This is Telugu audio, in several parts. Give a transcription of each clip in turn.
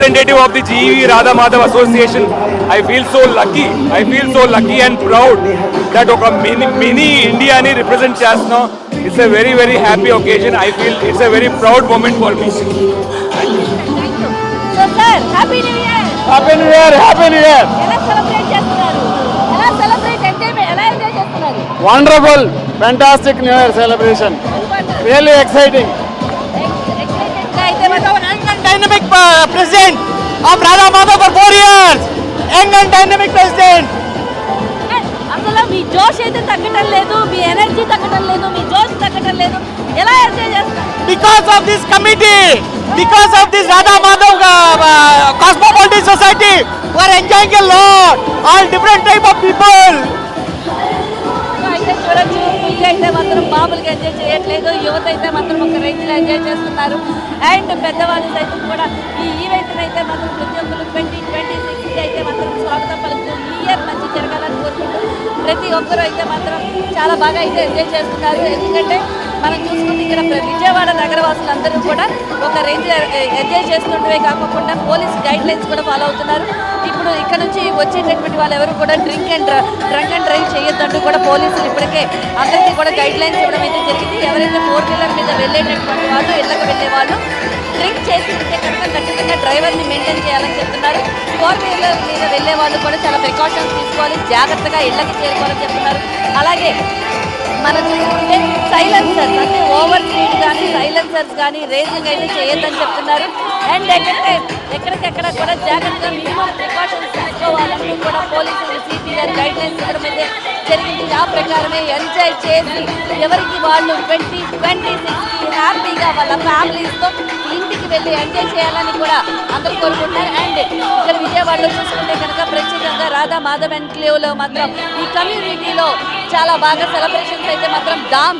Representative of the GEV Radha Madhav Association, I feel so lucky and proud that oka mini India ni represent chestna. It's a very happy occasion. I feel it's a very proud moment for me. Thank you. So sir, happy new year. Happy new year. ఎలా సెలబ్రేట్ చేస్తున్నారు? ఎలా సెలబ్రేట్ ఎలా ఎంజాయ్ చేస్తున్నారు? Wonderful, fantastic New Year celebration. Really exciting. Excited గా అయితే Young and dynamic president of Radha Madhav for 4 years. Young and dynamic president. అసలు మీ జోష్ అయితే తగ్గటం లేదు, మీ ఎనర్జీ తగ్గటం లేదు, మీ జోష్ తగ్గటం లేదు. ఎలా ఎంజాయ్ చేస్తారు? Because of this committee, because of this Radha Madhav Cosmopolitan Society, we are enjoying a lot. All different type of people. అయితే చూడొచ్చు, అయితే మాత్రం మామూలుగా ఎంజాయ్ చేయట్లేదు, యువత అయితే మాత్రం ఒక రేంజ్లో ఎంజాయ్ చేస్తున్నారు. అండ్ పెద్దవాళ్ళు సైతం కూడా ఈ ఈవెంట్ అయితే మాత్రం ప్రతి ఒక్కరు 2026 అయితే మాత్రం స్వాగతం పలుకుతూ ఈ ఇయర్ మంచి జరగాలని కోరుకుంటూ ప్రతి ఒక్కరు అయితే మాత్రం చాలా బాగా అయితే ఎంజాయ్ చేస్తున్నారు. ఎందుకంటే మనం చూసుకుంటే ఇక్కడ విజయవాడ నగరవాసులందరూ కూడా ఒక రేంజ్ ఎంజాయ్ చేస్తుండవే కాకుండా పోలీస్ గైడ్ లైన్స్ కూడా ఫాలో అవుతున్నారు. ఇప్పుడు ఇక్కడ నుంచి వచ్చేటటువంటి వాళ్ళు ఎవరు కూడా డ్రంక్ అండ్ డ్రైవ్ చేయొద్దంటూ కూడా పోలీసులు ఇప్పటికే అందరికీ కూడా గైడ్ లైన్స్ ఇవ్వడం అయితే జరిగింది. ఎవరైతే 4 వీలర్ మీద వెళ్ళేటటువంటి వాళ్ళు, ఇళ్ళకి వెళ్ళే వాళ్ళు డ్రింక్ చేసి ఉంటే కనుక ఖచ్చితంగా డ్రైవర్ని మెయింటైన్ చేయాలని చెప్తున్నారు. 4 వీలర్ మీద వెళ్ళే వాళ్ళు కూడా చాలా ప్రికాషన్స్ తీసుకోవాలి, జాగ్రత్తగా ఇళ్ళకి చేరుకోవాలని చెప్తున్నారు. అలాగే మనం చూసుకుంటే సైలెన్సర్స్ అంటే ఓవర్ స్పీడ్ కానీ సైలెన్సర్స్ కానీ రేసింగ్ అయితే చేయొద్దని చెప్తున్నారు. అండ్ ఎక్కడికెక్కడ కూడా జాగ్రత్తగా మినిమం ప్రికాషన్స్ తీసుకోవాలని కూడా పోలీసులు సిపి గారి గైడ్ లైన్స్ ఇవ్వడం అయితే జరిగింది. ఆ ప్రకారమే ఎంజాయ్ చేసి ఎవరికి వాళ్ళు 2026కి హ్యాపీగా వాళ్ళ ఫ్యామిలీస్తో ఇంటికి వెళ్ళి ఎంజాయ్ చేయాలని కూడా అందరూ కోరుకుంటున్నారు. అండ్ ఇక్కడ విజయవాడలో చూసుకుంటే కనుక ప్రత్యేకంగా రాధా మాధవ్ ఎన్క్లేవ్లో మాత్రం ఈ కమ్యూనిటీలో చాలా బాగా సెలబ్రేషన్స్ అయితే మాత్రం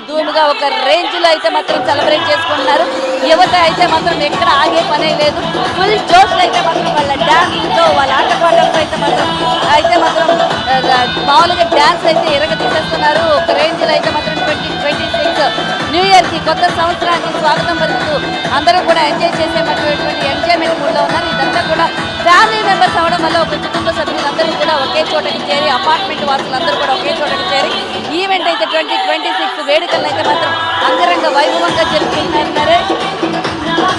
ధూమ్గా ఒక రేంజ్లో అయితే మాత్రం సెలబ్రేట్ చేసుకుంటున్నారు. యువత అయితే మాత్రం ఎక్కడ ఆగే పనే లేదు, ఫుల్ జోష్లో అయితే మాత్రం వాళ్ళ డ్యాన్స్తో వాళ్ళ ఆటపాటలతో అయితే మాత్రం మామూలుగా డ్యాన్స్ అయితే తీసేస్తున్నారు. ఒక రేంజ్లో అయితే మాత్రం 2026 న్యూ ఇయర్కి కొత్త సంవత్సరానికి స్వాగతం పలుకుతూ అందరూ కూడా ఎంజాయ్ చేసేటటువంటి ఎంజాయ్మెంట్ మూడ్లో ఉన్నారు. ఇదంతా కూడా ఫ్యామిలీ మెంబర్స్ అవడం వల్ల ఒక కుటుంబ సభ్యులందరూ కూడా ఒకే చోటకి చేరి అపార్ట్మెంట్ వాసులందరూ కూడా ఒకే చోటకి చేరి ఈవెంట్ అయితే 2026 వేడుకలను అయితే మాత్రం అంగరంగ వైభవంగా జరుపుకుంటున్నారు.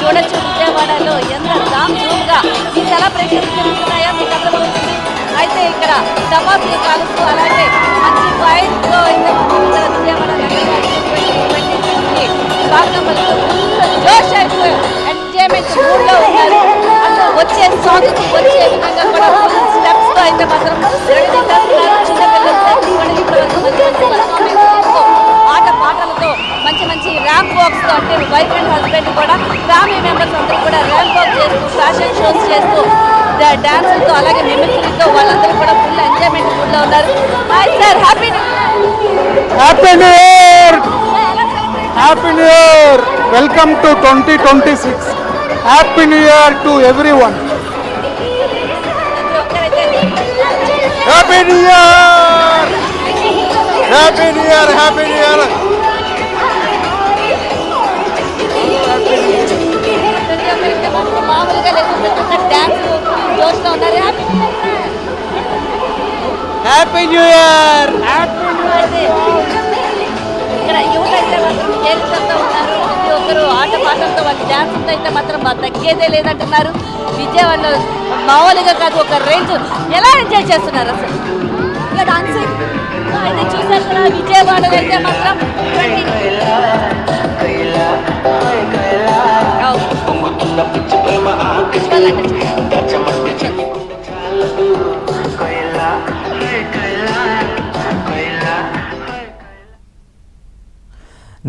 చూడొచ్చు విజయవాడలో ఎంత ధూమ్గా ఈ సెలబ్రేషన్స్ జరుగుతున్నాయో మీకు అర్థమవుతుంది. అయితే ఇక్కడ టపాసులు కాలుస్తూ అలాగే మంచి ఫైర్తో అయితే ఇక్కడ విజయవాడ నగరానికి 2026కి స్వాగతం పలుకుతూ జోష్ అయిపోయి ఎంజాయ్మెంట్ మూడ్లో ఉన్నారు. అసలు వచ్చే సాంగ్కి వచ్చే విధంగా కూడా స్టెప్స్తో అయితే మాత్రం జరగజేస్తున్నారు. చిన్నపిల్లలతో కూడా ఇప్పటివరకు మంచి ఆట పాటలతో మంచి ర్యాంప్ వాక్స్తో అంటే వైఫ్ అండ్ హస్బెండ్ కూడా ఫ్యామిలీ మెంబర్స్ అందరూ కూడా ర్యాంప్ వాక్ చేస్తూ ఫ్యాషన్ షోస్ చేస్తూ డాన్స్తో అలాగే మిమిక్రీతో వాళ్ళందరూ కూడా ఫుల్ ఎంజాయ్మెంట్ మూడ్లో ఉన్నారు. Hi sir, happy new year. Happy New Year. Welcome to 2026. Happy New Year to everyone. Happy New Year. Happy New Year. Happy New Year. మామూలుగా లేకుండా డాన్స్ జోష్లో ఉన్నారు. Happy New Year. ఇక్కడ యువత అయితే మాత్రం కేరింతలతో ఉన్నారు. ప్రతి ఒక్కరు ఆట పాటలతో వాళ్ళ డ్యాన్స్తో అయితే మాత్రం తగ్గేదే లేదంటున్నారు. విజయవాడలో మామూలుగా కాదు ఒక రేంజ్. ఎలా ఎంజాయ్ చేస్తున్నారు అసలు ఇంకా డాన్సింగ్ అయితే చూసారు కదా. విజయవాడలో అయితే మాత్రం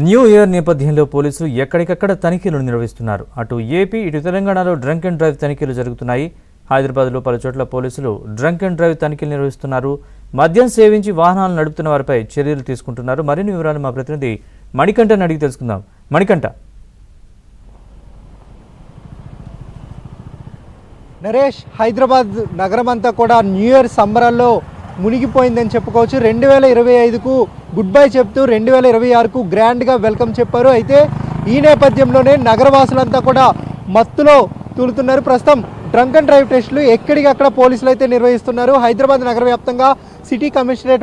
న్యూ ఇయర్ నేపథ్యంలో పోలీసులు ఎక్కడికక్కడ తనిఖీలు నిర్వహిస్తున్నారు. అటు ఏపీ ఇటు తెలంగాణలో డ్రంక్ అండ్ డ్రైవ్ తనిఖీలు జరుగుతున్నాయి. హైదరాబాద్లో పలు చోట్ల పోలీసులు డ్రంక్ అండ్ డ్రైవ్ తనిఖీలు నిర్వహిస్తున్నారు. మద్యం సేవించి వాహనాలు నడుపుతున్న వారిపై చర్యలు తీసుకుంటున్నారు. మరిన్ని వివరాలు మా ప్రతినిధి మణికంఠని అడిగి తెలుసుకుందాం. మణికంఠ. నరేష్, హైదరాబాద్ నగరం అంతా కూడా న్యూ ఇయర్ సంబరాల్లో మునిగిపోయిందని చెప్పుకోవచ్చు. 2025కు గుడ్ బై చెప్తూ 2026కు గ్రాండ్గా వెల్కమ్ చెప్పారు. అయితే ఈ నేపథ్యంలోనే నగరవాసులంతా కూడా మత్తులో తూలుతున్నారు. ప్రస్తుతం డ్రంక్ అండ్ డ్రైవ్ టెస్టులు ఎక్కడికక్కడ పోలీసులు అయితే నిర్వహిస్తున్నారు. హైదరాబాద్ నగర వ్యాప్తంగా సిటీ కమిషనరేట్